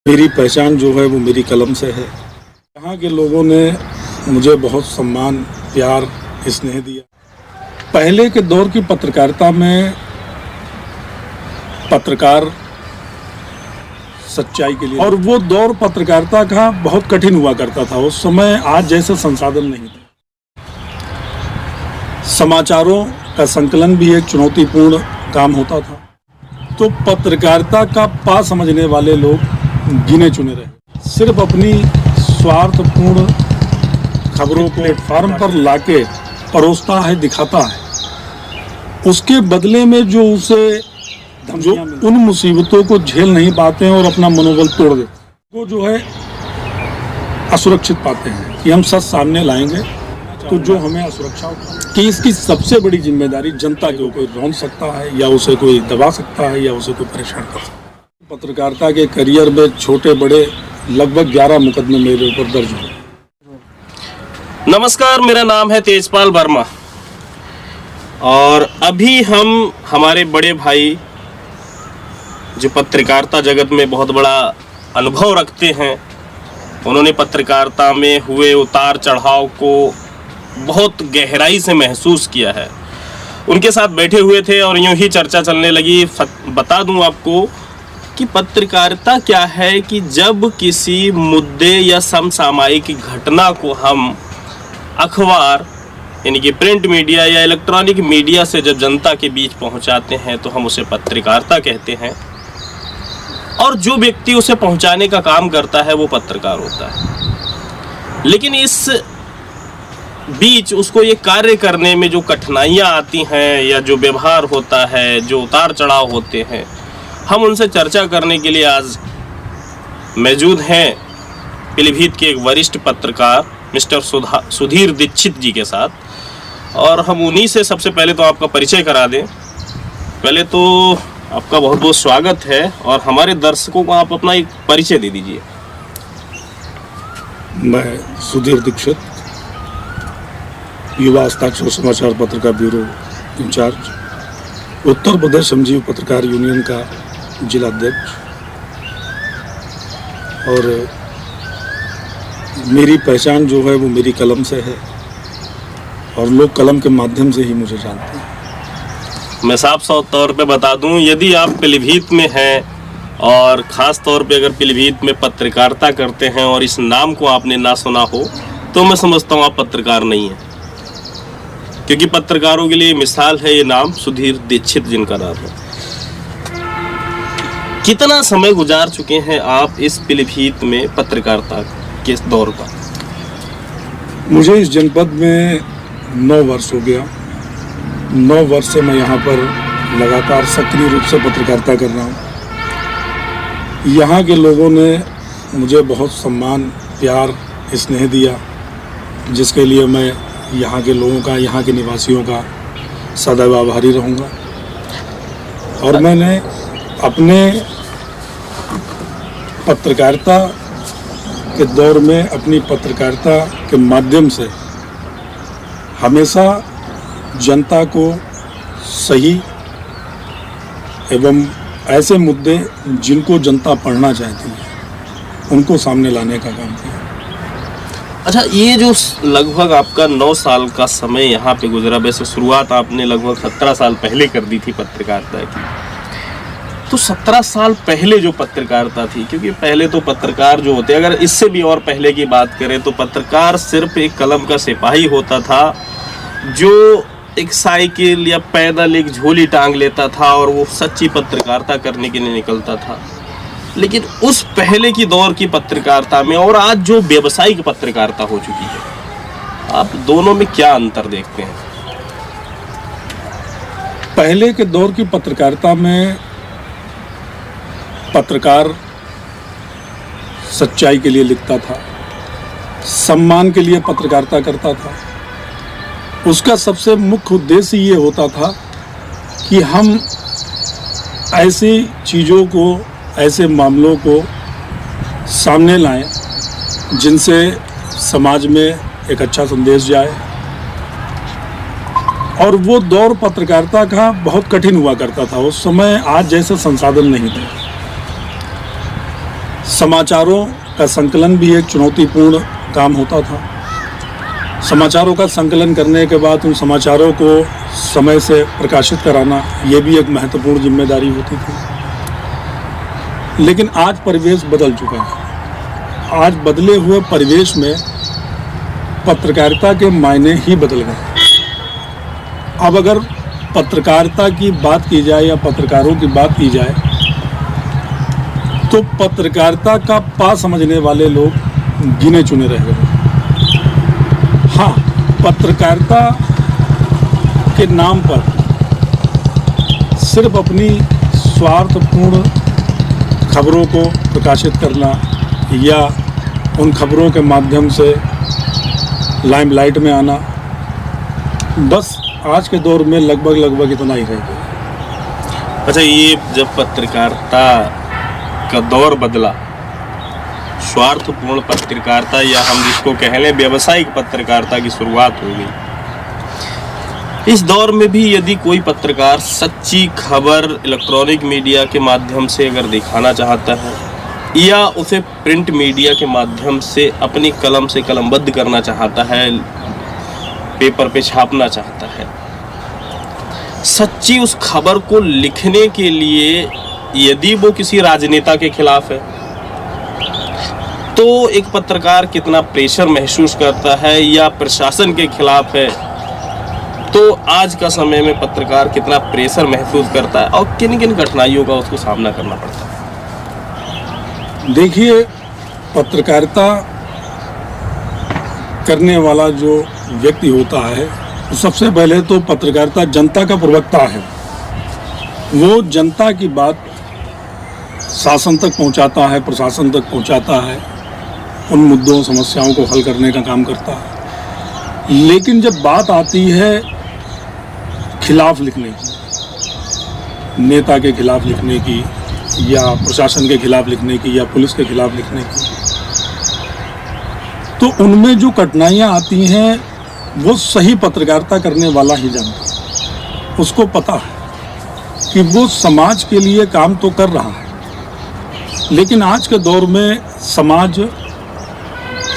मेरी पहचान जो है वो मेरी कलम से है। यहाँ के लोगों ने मुझे बहुत सम्मान, प्यार, स्नेह दिया। पहले के दौर की पत्रकारिता में पत्रकार सच्चाई के लिए, और वो दौर पत्रकारिता का बहुत कठिन हुआ करता था। उस समय आज जैसे संसाधन नहीं थे। समाचारों का संकलन भी एक चुनौतीपूर्ण काम होता था। तो पत्रकारिता का पा समझने वाले लोग गिने चुने रहे। सिर्फ अपनी स्वार्थपूर्ण खबरों को प्लेटफार्म पर लाके परोसता है, दिखाता है। उसके बदले में जो उन मुसीबतों को झेल नहीं पाते हैं और अपना मनोबल तोड़ देते, वो जो है असुरक्षित पाते हैं कि हम सच सामने लाएंगे तो जो हमें असुरक्षा होता कि इसकी सबसे बड़ी जिम्मेदारी जनता के ऊपर रौंद सकता है, या उसे कोई दबा सकता है, या उसे कोई परेशान कर सकता है। पत्रकारिता के करियर में छोटे बड़े लगभग 11 मुकदमे मेरे ऊपर दर्ज हुए। नमस्कार, मेरा नाम है तेजपाल वर्मा और अभी हम हमारे बड़े भाई जो पत्रकारिता जगत में बहुत बड़ा अनुभव रखते हैं, उन्होंने पत्रकारिता में हुए उतार चढ़ाव को बहुत गहराई से महसूस किया है। उनके साथ बैठे हुए थे और यूं ही चर्चा चलने लगी। बता दूं आपको कि पत्रकारिता क्या है कि जब किसी मुद्दे या समसामयिक घटना को हम अखबार यानी कि प्रिंट मीडिया या इलेक्ट्रॉनिक मीडिया से जब जनता के बीच पहुंचाते हैं तो हम उसे पत्रकारिता कहते हैं, और जो व्यक्ति उसे पहुंचाने का काम करता है वो पत्रकार होता है। लेकिन इस बीच उसको ये कार्य करने में जो कठिनाइयाँ आती हैं या जो व्यवहार होता है, जो उतार चढ़ाव होते हैं, हम उनसे चर्चा करने के लिए आज मौजूद हैं पीलीभीत के एक वरिष्ठ पत्रकार मिस्टर सुधीर दीक्षित जी के साथ। और हम उन्हीं से सबसे पहले तो आपका परिचय करा दें। पहले तो आपका बहुत बहुत स्वागत है और हमारे दर्शकों को आप अपना एक परिचय दे दीजिए। मैं सुधीर दीक्षित, युवा हस्ताक्षर समाचार पत्र का ब्यूरो इंचार्ज, उत्तर प्रदेश श्रमजीवी पत्रकार यूनियन का जिला अध्यक्ष, और मेरी पहचान जो है वो मेरी कलम से है और लोग कलम के माध्यम से ही मुझे जानते हैं। मैं साफ तौर पे बता दूं, यदि आप पीलीभीत में हैं और ख़ास तौर पे अगर पीलीभीत में पत्रकारिता करते हैं और इस नाम को आपने ना सुना हो तो मैं समझता हूं आप पत्रकार नहीं हैं, क्योंकि पत्रकारों के लिए मिसाल है ये नाम सुधीर दीक्षित जिनका नाम है। कितना समय गुजार चुके हैं आप इस पीलीभीत में पत्रकारिता के दौर का? मुझे इस जनपद में 9 वर्ष हो गया। 9 वर्ष से मैं यहाँ पर लगातार सक्रिय रूप से पत्रकारिता कर रहा हूँ। यहाँ के लोगों ने मुझे बहुत सम्मान, प्यार, स्नेह दिया, जिसके लिए मैं यहाँ के लोगों का, यहाँ के निवासियों का सदैव आभारी रहूँगा। और मैंने अपने पत्रकारिता के दौर में अपनी पत्रकारिता के माध्यम से हमेशा जनता को सही एवं ऐसे मुद्दे जिनको जनता पढ़ना चाहती है उनको सामने लाने का काम किया। अच्छा, ये जो लगभग आपका 9 साल का समय यहाँ पे गुजरा, वैसे शुरुआत आपने लगभग 17 साल पहले कर दी थी पत्रकारिता की, तो 17 साल पहले जो पत्रकारिता थी, क्योंकि पहले तो पत्रकार जो होते, अगर इससे भी और पहले की बात करें तो पत्रकार सिर्फ एक कलम का सिपाही होता था जो एक साइकिल या पैदल एक झोली टांग लेता था और वो सच्ची पत्रकारिता करने के लिए निकलता था। लेकिन उस पहले की दौर की पत्रकारिता में और आज जो व्यावसायिक पत्रकारिता हो चुकी है, आप दोनों में क्या अंतर देखते हैं? पहले के दौर की पत्रकारिता में पत्रकार सच्चाई के लिए लिखता था, सम्मान के लिए पत्रकारिता करता था। उसका सबसे मुख्य उद्देश्य ये होता था कि हम ऐसी चीज़ों को, ऐसे मामलों को सामने लाएं जिनसे समाज में एक अच्छा संदेश जाए। और वो दौर पत्रकारिता का बहुत कठिन हुआ करता था। उस समय आज जैसे संसाधन नहीं थे। समाचारों का संकलन भी एक चुनौतीपूर्ण काम होता था। समाचारों का संकलन करने के बाद उन समाचारों को समय से प्रकाशित कराना, ये भी एक महत्वपूर्ण जिम्मेदारी होती थी। लेकिन आज परिवेश बदल चुका है। आज बदले हुए परिवेश में पत्रकारिता के मायने ही बदल गए। अब अगर पत्रकारिता की बात की जाए या पत्रकारों की बात की जाए तो पत्रकारिता का पा समझने वाले लोग गिने चुने रह गए। हाँ, पत्रकारिता के नाम पर सिर्फ अपनी स्वार्थपूर्ण खबरों को प्रकाशित करना या उन खबरों के माध्यम से लाइमलाइट में आना, बस आज के दौर में लगभग इतना ही रह गया। अच्छा, ये जब पत्रकारिता का दौर बदला, स्वार्थपूर्ण पत्रकारिता या हम जिसको कह लें व्यावसायिक पत्रकारिता की शुरुआत हो गई। इस दौर में भी यदि कोई पत्रकार सच्ची खबर इलेक्ट्रॉनिक मीडिया के माध्यम से अगर दिखाना चाहता है या उसे प्रिंट मीडिया के माध्यम से अपनी कलम से कलमबद्ध करना चाहता है, पेपर पे छापना चाहता है, सच्ची उस खबर को लिखने के लिए यदि वो किसी राजनेता के खिलाफ है तो एक पत्रकार कितना प्रेशर महसूस करता है, या प्रशासन के खिलाफ है तो आज का समय में पत्रकार कितना प्रेशर महसूस करता है और किन किन कठिनाइयों का उसको सामना करना पड़ता है। देखिए, पत्रकारिता करने वाला जो व्यक्ति होता है, तो सबसे पहले तो पत्रकारिता जनता का प्रवक्ता है। वो जनता की बात शासन तक पहुंचाता है, प्रशासन तक पहुंचाता है, उन मुद्दों समस्याओं को हल करने का काम करता है। लेकिन जब बात आती है खिलाफ लिखने की, नेता के खिलाफ लिखने की या प्रशासन के खिलाफ लिखने की या पुलिस के खिलाफ लिखने की, तो उनमें जो कठिनाइयाँ आती हैं वो सही पत्रकारिता करने वाला ही जानता है। उसको पता है कि वो समाज के लिए काम तो कर रहा है, लेकिन आज के दौर में समाज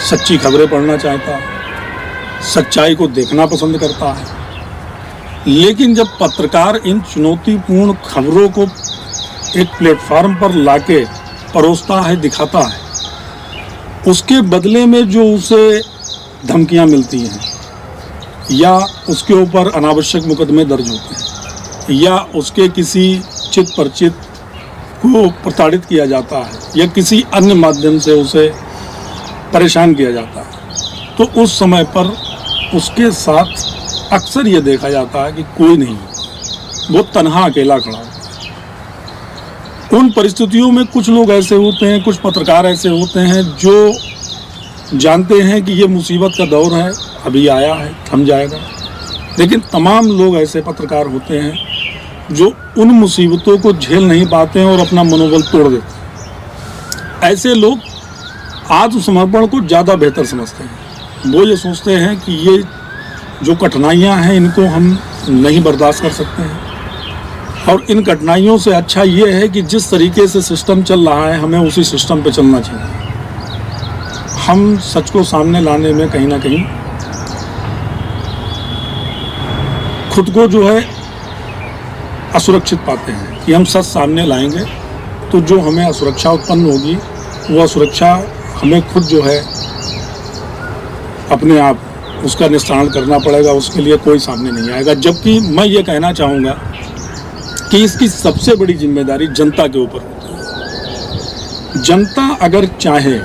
सच्ची खबरें पढ़ना चाहता है, सच्चाई को देखना पसंद करता है। लेकिन जब पत्रकार इन चुनौतीपूर्ण खबरों को एक प्लेटफार्म पर लाके परोसता है, दिखाता है, उसके बदले में जो उसे धमकियां मिलती हैं या उसके ऊपर अनावश्यक मुकदमे दर्ज होते हैं या उसके किसी चित परिचित को प्रताड़ित किया जाता है या किसी अन्य माध्यम से उसे परेशान किया जाता है, तो उस समय पर उसके साथ अक्सर ये देखा जाता है कि कोई नहीं, वो तन्हा अकेला खड़ा है। उन परिस्थितियों में कुछ लोग ऐसे होते हैं, कुछ पत्रकार ऐसे होते हैं जो जानते हैं कि ये मुसीबत का दौर है, अभी आया है, थम जाएगा। लेकिन तमाम लोग ऐसे पत्रकार होते हैं जो उन मुसीबतों को झेल नहीं पाते हैं और अपना मनोबल तोड़ देते हैं। ऐसे लोग आत्मसमर्पण को ज़्यादा बेहतर समझते हैं। वो ये सोचते हैं कि ये जो कठिनाइयाँ हैं इनको हम नहीं बर्दाश्त कर सकते हैं, और इन कठिनाइयों से अच्छा ये है कि जिस तरीके से सिस्टम चल रहा है हमें उसी सिस्टम पे चलना चाहिए। हम सच को सामने लाने में कहीं ना कहीं खुद को जो है असुरक्षित पाते हैं कि हम सच सामने लाएंगे तो जो हमें असुरक्षा उत्पन्न होगी वो असुरक्षा हमें खुद जो है अपने आप उसका निस्तारण करना पड़ेगा, उसके लिए कोई सामने नहीं आएगा। जबकि मैं ये कहना चाहूँगा कि इसकी सबसे बड़ी जिम्मेदारी जनता के ऊपर होती है। जनता अगर चाहे,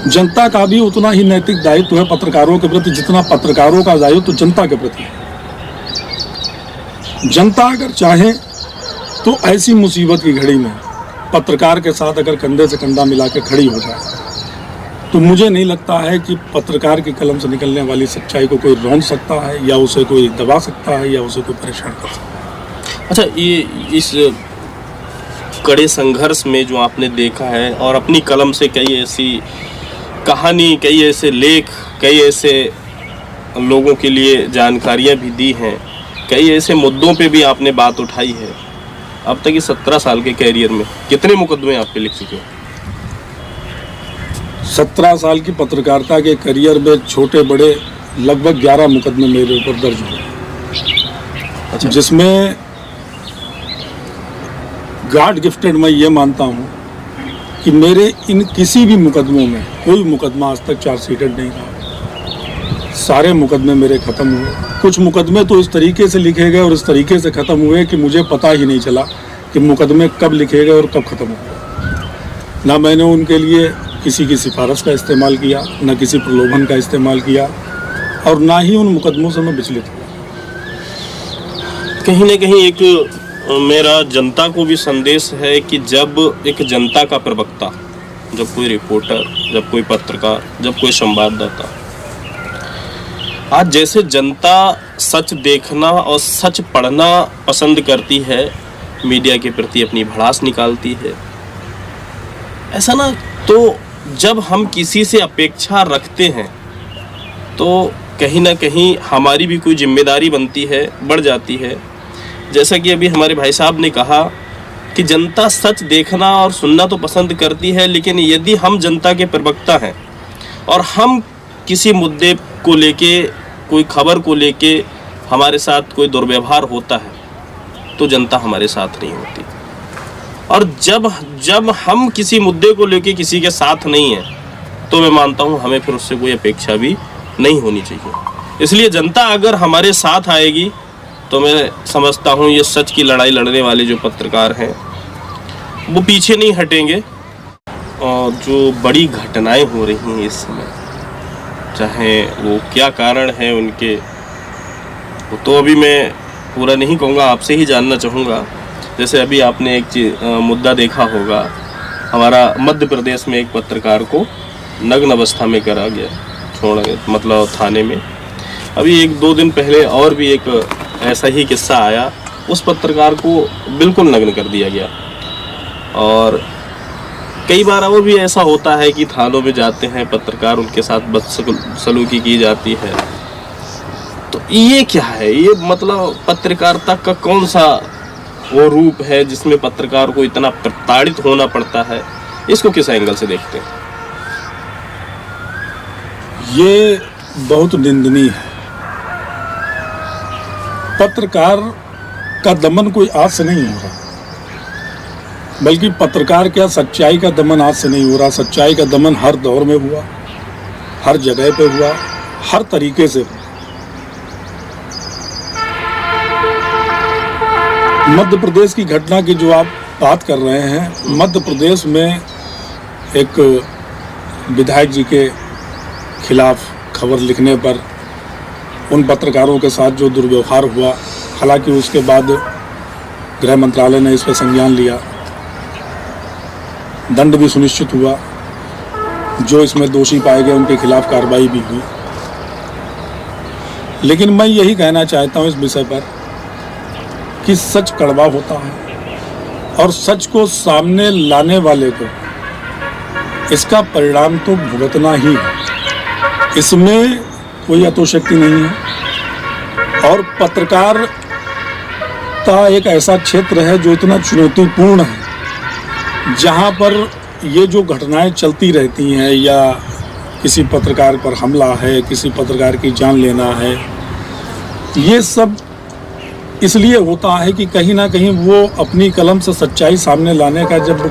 जनता का भी उतना ही नैतिक दायित्व है पत्रकारों के प्रति जितना पत्रकारों का दायित्व जनता के प्रति है। जनता अगर चाहे तो ऐसी मुसीबत की घड़ी में पत्रकार के साथ अगर कंधे से कंधा मिला के खड़ी हो जाए तो मुझे नहीं लगता है कि पत्रकार की कलम से निकलने वाली सच्चाई को कोई रोक सकता है या उसे कोई दबा सकता है या उसे कोई परेशान कर सकता है। अच्छा, ये इस कड़े संघर्ष में जो आपने देखा है और अपनी कलम से कई ऐसी कहानी, कई ऐसे लेख, कई ऐसे लोगों के लिए जानकारियां भी दी हैं, कई ऐसे मुद्दों पे भी आपने बात उठाई है। अब तक ये 17 साल के कैरियर में कितने मुकदमे आप पे लिख चुके हैं? 17 साल की पत्रकारिता के करियर में छोटे बड़े लगभग 11 मुकदमे मेरे ऊपर दर्ज हुए, अच्छा। जिसमें गॉड गिफ्टेड मैं ये मानता हूँ कि मेरे इन किसी भी मुकदमों में कोई मुकदमा आज तक चार्जशीटेड नहीं था। सारे मुकदमे मेरे ख़त्म हुए। कुछ मुकदमे तो इस तरीके से लिखे गए और इस तरीके से ख़त्म हुए कि मुझे पता ही नहीं चला कि मुकदमे कब लिखे गए और कब ख़त्म हुए। ना मैंने उनके लिए किसी की सिफारिश का इस्तेमाल किया, ना किसी प्रलोभन का इस्तेमाल किया, और ना ही उन मुकदमों से मैं विचलित हुआ। कहीं ना कहीं एक मेरा जनता को भी संदेश है कि जब एक जनता का प्रवक्ता, जब कोई रिपोर्टर, जब कोई पत्रकार, जब कोई संवाददाता, आज जैसे जनता सच देखना और सच पढ़ना पसंद करती है, मीडिया के प्रति अपनी भड़ास निकालती है, ऐसा ना, तो जब हम किसी से अपेक्षा रखते हैं तो कहीं ना कहीं हमारी भी कोई जिम्मेदारी बनती है, बढ़ जाती है। जैसा कि अभी हमारे भाई साहब ने कहा कि जनता सच देखना और सुनना तो पसंद करती है, लेकिन यदि हम जनता के प्रवक्ता हैं और हम किसी मुद्दे को लेके, कोई खबर को लेके हमारे साथ कोई दुर्व्यवहार होता है तो जनता हमारे साथ नहीं होती। और जब हम किसी मुद्दे को लेके किसी के साथ नहीं हैं तो मैं मानता हूँ हमें फिर उससे कोई अपेक्षा भी नहीं होनी चाहिए। इसलिए जनता अगर हमारे साथ आएगी तो मैं समझता हूँ ये सच की लड़ाई लड़ने वाले जो पत्रकार हैं वो पीछे नहीं हटेंगे। और जो बड़ी घटनाएं हो रही हैं इस समय, चाहे वो क्या कारण है उनके, वो तो अभी मैं पूरा नहीं कहूँगा, आपसे ही जानना चाहूँगा। जैसे अभी आपने एक मुद्दा देखा होगा, हमारा मध्य प्रदेश में एक पत्रकार को नग्न अवस्था में करा गया, छोड़ा गया, मतलब थाने में। अभी 1-2 दिन पहले और भी एक ऐसा ही किस्सा आया, उस पत्रकार को बिल्कुल नग्न कर दिया गया। और कई बार और भी ऐसा होता है कि थानों में जाते हैं पत्रकार, उनके साथ बदसलूकी की जाती है। तो ये क्या है? ये मतलब पत्रकारिता का कौन सा वो रूप है जिसमें पत्रकार को इतना प्रताड़ित होना पड़ता है? इसको किस एंगल से देखते हैं? ये बहुत निंदनीय है। पत्रकार का दमन कोई आज से नहीं हो रहा, बल्कि पत्रकार क्या, सच्चाई का दमन आज से नहीं हो रहा। सच्चाई का दमन हर दौर में हुआ, हर जगह पे हुआ, हर तरीके से हुआ। मध्य प्रदेश की घटना की जो आप बात कर रहे हैं, मध्य प्रदेश में एक विधायक जी के खिलाफ खबर लिखने पर उन पत्रकारों के साथ जो दुर्व्यवहार हुआ, हालांकि उसके बाद गृह मंत्रालय ने इस पर संज्ञान लिया, दंड भी सुनिश्चित हुआ, जो इसमें दोषी पाए गए उनके खिलाफ कार्रवाई भी हुई। लेकिन मैं यही कहना चाहता हूँ इस विषय पर कि सच कड़वा होता है और सच को सामने लाने वाले को इसका परिणाम तो भुगतना ही है। इसमें कोई अतोशक्ति नहीं है। और पत्रकारिता एक ऐसा क्षेत्र है जो इतना चुनौतीपूर्ण है, जहाँ पर ये जो घटनाएं चलती रहती हैं, या किसी पत्रकार पर हमला है, किसी पत्रकार की जान लेना है, ये सब इसलिए होता है कि कहीं ना कहीं वो अपनी कलम से सच्चाई सामने लाने का जब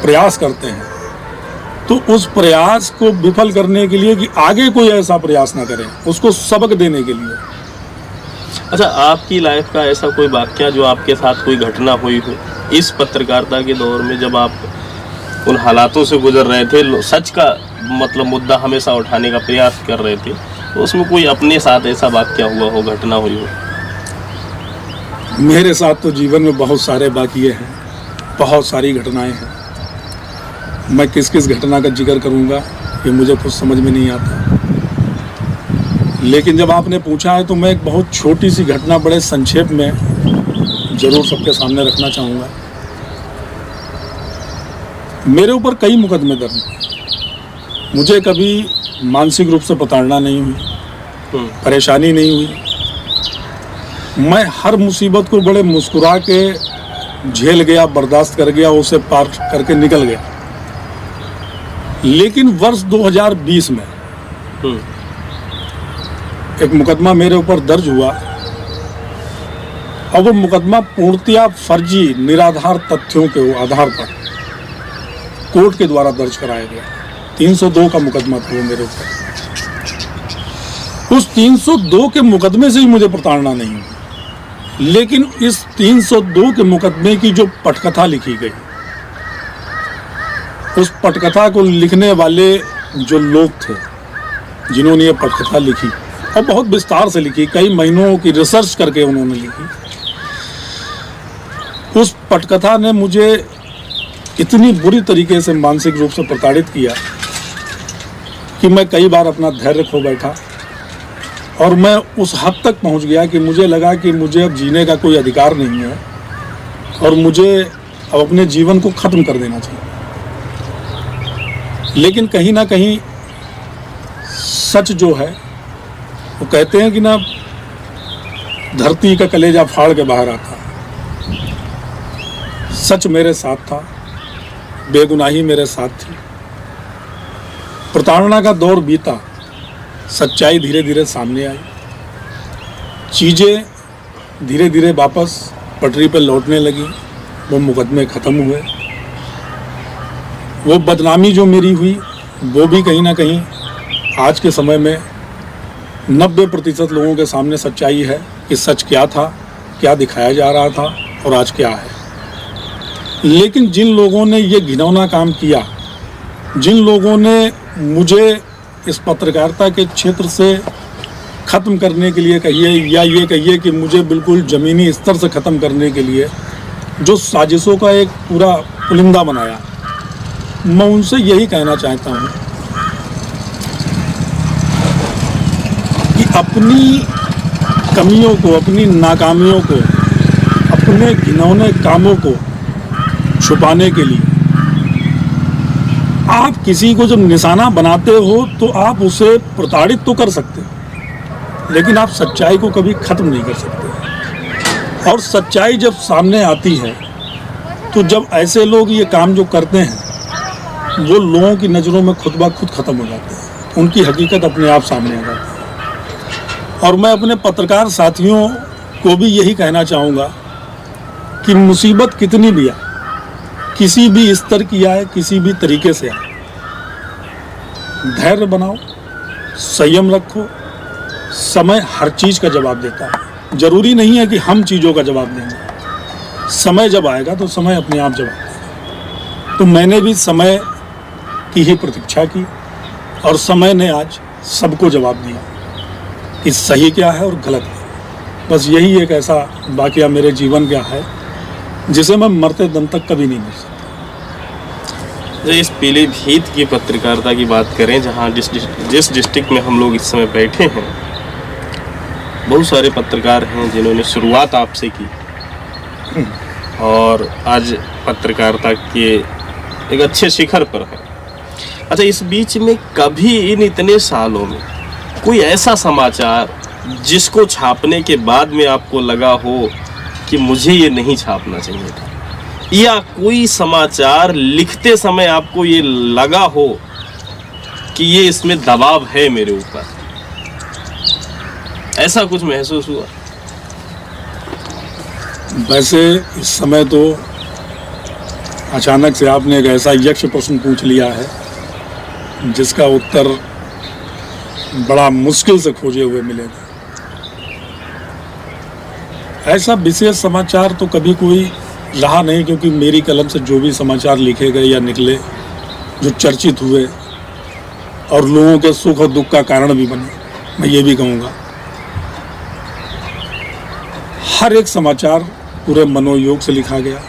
प्रयास करते हैं तो उस प्रयास को विफल करने के लिए कि आगे कोई ऐसा प्रयास ना करे, उसको सबक देने के लिए। अच्छा, आपकी लाइफ का ऐसा कोई वाकया जो आपके साथ कोई घटना हुई हो इस पत्रकारिता के दौर में, जब आप उन हालातों से गुजर रहे थे, सच का मतलब मुद्दा हमेशा उठाने का प्रयास कर रहे थे, तो उसमें कोई अपने साथ ऐसा वाकया हुआ हो, घटना हुई हो? मेरे साथ तो जीवन में बहुत सारे वाकये हैं, बहुत सारी घटनाएं हैं। मैं किस किस घटना का जिक्र करूंगा ये मुझे कुछ समझ में नहीं आता। लेकिन जब आपने पूछा है तो मैं एक बहुत छोटी सी घटना बड़े संक्षेप में जरूर सबके सामने रखना चाहूँगा। मेरे ऊपर कई मुकदमे दर्ज हैं। मुझे कभी मानसिक रूप से प्रताड़ना नहीं हुई, परेशानी नहीं हुई। मैं हर मुसीबत को बड़े मुस्कुरा के झेल गया, बर्दाश्त कर गया, उसे पार करके निकल गया। लेकिन वर्ष 2020 में एक मुकदमा मेरे ऊपर दर्ज हुआ और वो मुकदमा पूर्णतया फर्जी निराधार तथ्यों के आधार पर कोर्ट के द्वारा दर्ज कराया गया। 302 का मुकदमा था वो मेरे ऊपर। उस 302 के मुकदमे से ही मुझे प्रताड़ना नहीं हुई, लेकिन इस 302 के मुकदमे की जो पटकथा लिखी गई, उस पटकथा को लिखने वाले जो लोग थे जिन्होंने ये पटकथा लिखी और बहुत विस्तार से लिखी, कई महीनों की रिसर्च करके उन्होंने लिखी, उस पटकथा ने मुझे इतनी बुरी तरीके से मानसिक रूप से प्रताड़ित किया कि मैं कई बार अपना धैर्य खो बैठा और मैं उस हद तक पहुंच गया कि मुझे लगा कि मुझे अब जीने का कोई अधिकार नहीं है और मुझे अब अपने जीवन को ख़त्म कर देना चाहिए। लेकिन कहीं ना कहीं सच जो है वो कहते हैं कि ना धरती का कलेजा फाड़ के बाहर आता। सच मेरे साथ था, बेगुनाही मेरे साथ थी। प्रताड़ना का दौर बीता, सच्चाई धीरे धीरे सामने आई, चीज़ें धीरे धीरे वापस पटरी पर लौटने लगी, वो मुकदमे ख़त्म हुए, वो बदनामी जो मेरी हुई वो भी कहीं ना कहीं आज के समय में 90% लोगों के सामने सच्चाई है कि सच क्या था, क्या दिखाया जा रहा था और आज क्या है। लेकिन जिन लोगों ने ये घिनौना काम किया, जिन लोगों ने मुझे इस पत्रकारिता के क्षेत्र से ख़त्म करने के लिए कहिए या ये कहिए कि मुझे बिल्कुल ज़मीनी स्तर से ख़त्म करने के लिए जो साजिशों का एक पूरा पुलिंदा बनाया, मैं उनसे यही कहना चाहता हूँ कि अपनी कमियों को, अपनी नाकामियों को, अपने घिनौने कामों को छुपाने के लिए आप किसी को जब निशाना बनाते हो तो आप उसे प्रताड़ित तो कर सकते हो, लेकिन आप सच्चाई को कभी ख़त्म नहीं कर सकते। और सच्चाई जब सामने आती है तो जब ऐसे लोग ये काम जो करते हैं वो लोगों की नज़रों में खुद ब खुद ख़त्म हो जाते हैं, उनकी हकीकत अपने आप सामने आ जाती है। और मैं अपने पत्रकार साथियों को भी यही कहना चाहूँगा कि मुसीबत कितनी भी आए, किसी भी स्तर की आए, किसी भी तरीके से आए, धैर्य बनाओ, संयम रखो। समय हर चीज़ का जवाब देता है, ज़रूरी नहीं है कि हम चीज़ों का जवाब देंगे। समय जब आएगा तो समय अपने आप जवाब देगा। तो मैंने भी समय की ही प्रतीक्षा की और समय ने आज सबको जवाब दिया कि सही क्या है और गलत क्या है। बस यही एक ऐसा वाकया मेरे जीवन का है जिसे मैं मरते दम तक कभी नहीं भूल सकता। इस पीलीभीत की पत्रकारिता की बात करें, जहां जिस डिस्ट्रिक्ट में हम लोग इस समय बैठे हैं, बहुत सारे पत्रकार हैं जिन्होंने शुरुआत आपसे की और आज पत्रकारिता के एक अच्छे शिखर पर है। अच्छा, इस बीच में कभी इन इतने सालों में कोई ऐसा समाचार जिसको छापने के बाद में आपको लगा हो कि मुझे ये नहीं छापना चाहिए था, या कोई समाचार लिखते समय आपको ये लगा हो कि ये इसमें दबाव है मेरे ऊपर, ऐसा कुछ महसूस हुआ? वैसे इस समय तो अचानक से आपने एक ऐसा यक्ष प्रश्न पूछ लिया है जिसका उत्तर बड़ा मुश्किल से खोजे हुए मिलेगा। ऐसा विशेष समाचार तो कभी कोई रहा नहीं, क्योंकि मेरी कलम से जो भी समाचार लिखे गए या निकले, जो चर्चित हुए और लोगों के सुख और दुख का कारण भी बने, मैं ये भी कहूँगा हर एक समाचार पूरे मनोयोग से लिखा गया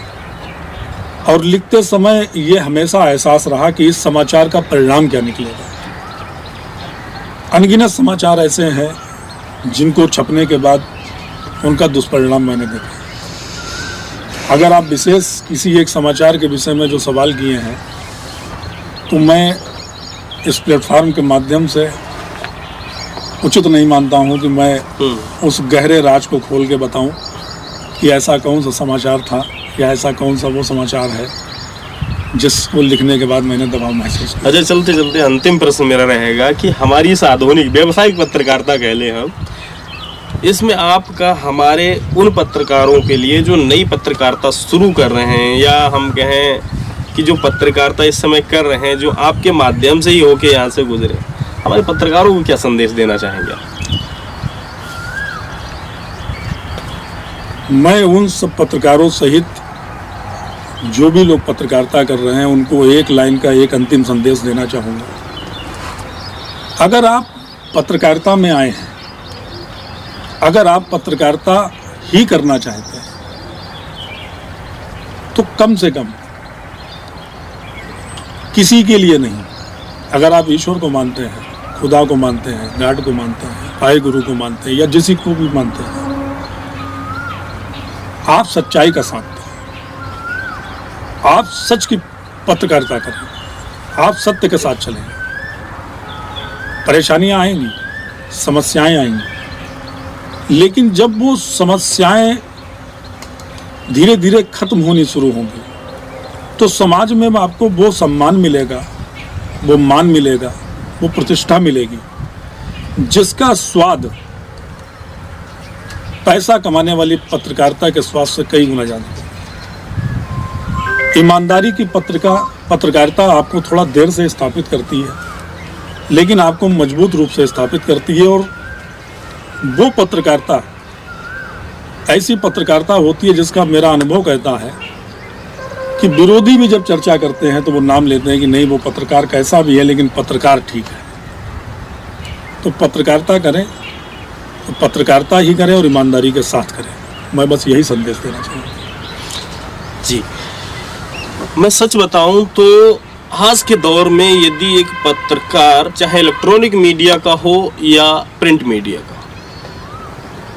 और लिखते समय ये हमेशा एहसास रहा कि इस समाचार का परिणाम क्या निकलेगा। अनगिनत समाचार ऐसे हैं जिनको छपने के बाद उनका दुष्परिणाम मैंने देखा। अगर आप विशेष किसी एक समाचार के विषय में जो सवाल किए हैं तो मैं इस प्लेटफार्म के माध्यम से उचित नहीं मानता हूं कि मैं उस गहरे राज को खोल के बताऊं कि ऐसा कौन सा समाचार था या ऐसा कौन सा वो समाचार है जिसको लिखने के बाद मैंने दबाव महसूस किया। अच्छा, चलते चलते अंतिम प्रश्न मेरा रहेगा कि हमारी इस आधुनिक व्यावसायिक पत्रकारिता कह लें हम, इसमें आपका हमारे उन पत्रकारों के लिए जो नई पत्रकारिता शुरू कर रहे हैं, या हम कहें कि जो पत्रकारिता इस समय कर रहे हैं, जो आपके माध्यम से ही होके यहाँ से गुजरे, हमारे पत्रकारों को क्या संदेश देना चाहेंगे? मैं उन सब पत्रकारों सहित जो भी लोग पत्रकारिता कर रहे हैं उनको एक लाइन का एक अंतिम संदेश देना चाहूँगा। अगर आप पत्रकारिता में आए हैं, अगर आप पत्रकारिता ही करना चाहते हैं, तो कम से कम किसी के लिए नहीं, अगर आप ईश्वर को मानते हैं, खुदा को मानते हैं, गॉड को मानते हैं, वाहे गुरु को मानते हैं, या जिसी को भी मानते हैं, आप सच्चाई का साथ दें, आप सच की पत्रकारिता करें, आप सत्य के साथ चलें। परेशानियां आएंगी, समस्याएं आएंगी, लेकिन जब वो समस्याएं धीरे धीरे खत्म होनी शुरू होंगी तो समाज में आपको वो सम्मान मिलेगा, वो मान मिलेगा, वो प्रतिष्ठा मिलेगी जिसका स्वाद पैसा कमाने वाली पत्रकारिता के स्वाद से कई गुना ज्यादा है। ईमानदारी की पत्रकारिता आपको थोड़ा देर से स्थापित करती है, लेकिन आपको मजबूत रूप से स्थापित करती है। और वो पत्रकारिता ऐसी पत्रकारिता होती है जिसका मेरा अनुभव कहता है कि विरोधी भी जब चर्चा करते हैं तो वो नाम लेते हैं कि नहीं, वो पत्रकार कैसा भी है लेकिन पत्रकार ठीक है। तो पत्रकारिता करें तो पत्रकारिता ही करें और ईमानदारी के साथ करें। मैं बस यही संदेश देना चाहूँगा। जी, मैं सच बताऊं तो आज के दौर में यदि एक पत्रकार, चाहे इलेक्ट्रॉनिक मीडिया का हो या प्रिंट मीडिया का,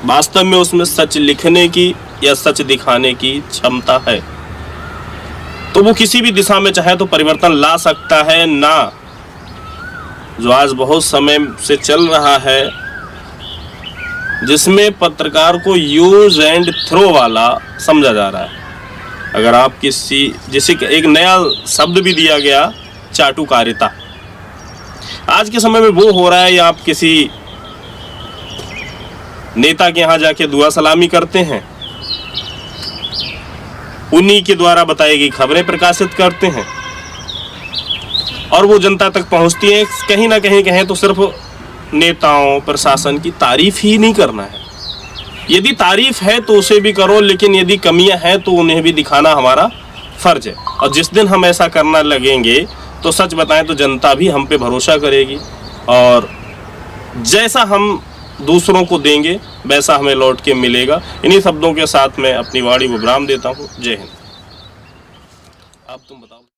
वास्तव में उसमें सच लिखने की या सच दिखाने की क्षमता है तो वो किसी भी दिशा में चाहे तो परिवर्तन ला सकता है। ना जो आज बहुत समय से चल रहा है जिसमें पत्रकार को यूज एंड थ्रो वाला समझा जा रहा है। अगर आप किसी, जैसे एक नया शब्द भी दिया गया, चाटुकारिता, आज के समय में वो हो रहा है। या आप किसी नेता के यहाँ जाके दुआ सलामी करते हैं, उन्हीं के द्वारा बताई गई खबरें प्रकाशित करते हैं और वो जनता तक पहुंचती है। कहीं ना कहीं कहें तो सिर्फ नेताओं, प्रशासन की तारीफ ही नहीं करना है। यदि तारीफ है तो उसे भी करो, लेकिन यदि कमियां हैं तो उन्हें भी दिखाना हमारा फर्ज है। और जिस दिन हम ऐसा करना लगेंगे तो सच बताएं तो जनता भी हम पे भरोसा करेगी और जैसा हम दूसरों को देंगे वैसा हमें लौट के मिलेगा। इन्हीं शब्दों के साथ मैं अपनी वाणी को विराम देता हूँ। जय हिंद। आप तुम बताओ।